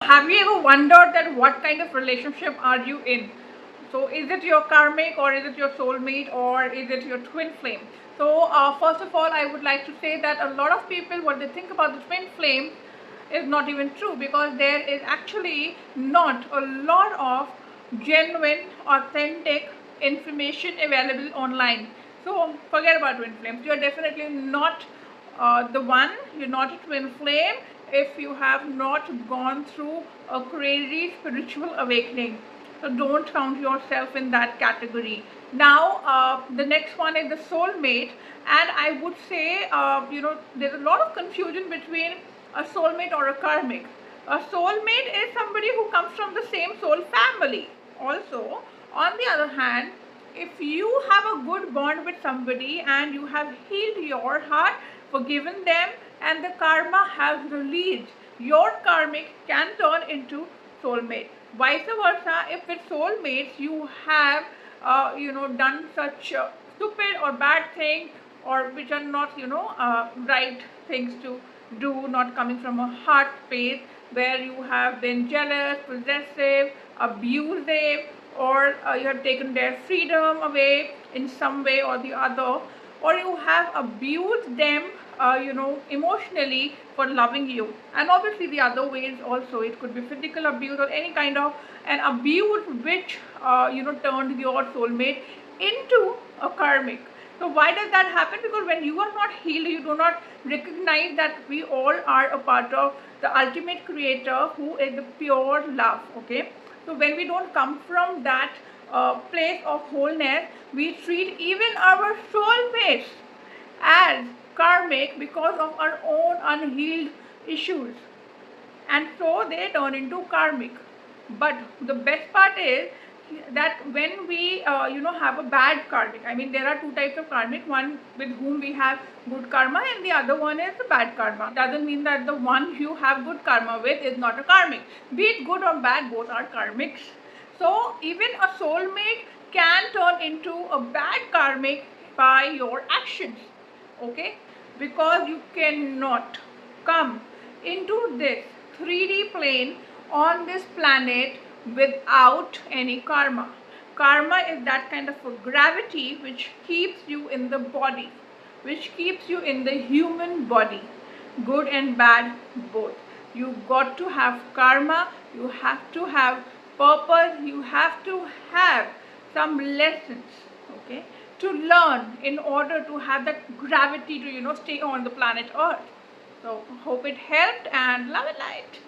Have you ever wondered that what kind of relationship are you in? So is it your karmic, or is it your soulmate, or is it your twin flame? So first of all, I would like to say that a lot of people, what they think about the twin flame is not even true, because there is actually not a lot of genuine, authentic information available online. So forget about twin flames. You're definitely not the one. You're not a twin flame if you have not gone through a crazy spiritual awakening. So don't count yourself in that category. Now the next one is the soulmate, and I would say there's a lot of confusion between a soulmate or a karmic. A soulmate is somebody who comes from the same soul family. Also, on the other hand, if you have a good bond with somebody and you have healed your heart, forgiven them, and the karma has released, your karmic can turn into soulmate. Vice versa, if with soulmates you have done such stupid or bad things, or which are not right things to do, not coming from a heart space, where you have been jealous, possessive, abusive, or you have taken their freedom away in some way or the other, or you have abused them emotionally for loving you. And obviously the other ways also, it could be physical abuse or any kind of an abuse which turned your soulmate into a karmic. So why does that happen? Because when you are not healed, you do not recognize that we all are a part of the ultimate creator, who is the pure love. Okay, so when we don't come from that place of wholeness, we treat even our soulmates as karmic because of our own unhealed issues, and so they turn into karmic. But the best part is that when we have a bad karmic, I mean, there are two types of karmic, one with whom we have good karma and the other one is the bad karma. Doesn't mean that the one you have good karma with is not a karmic. Be it good or bad, both are karmics. So even a soulmate can turn into a bad karmic by your actions. Okay, because you cannot come into this 3D plane on this planet without any karma. Karma is that kind of a gravity which keeps you in the body, which keeps you in the human body, good and bad both. You got to have karma, you have to have purpose, you have to have some lessons, okay, to learn in order to have that gravity to stay on the planet Earth. So hope it helped, and love and light.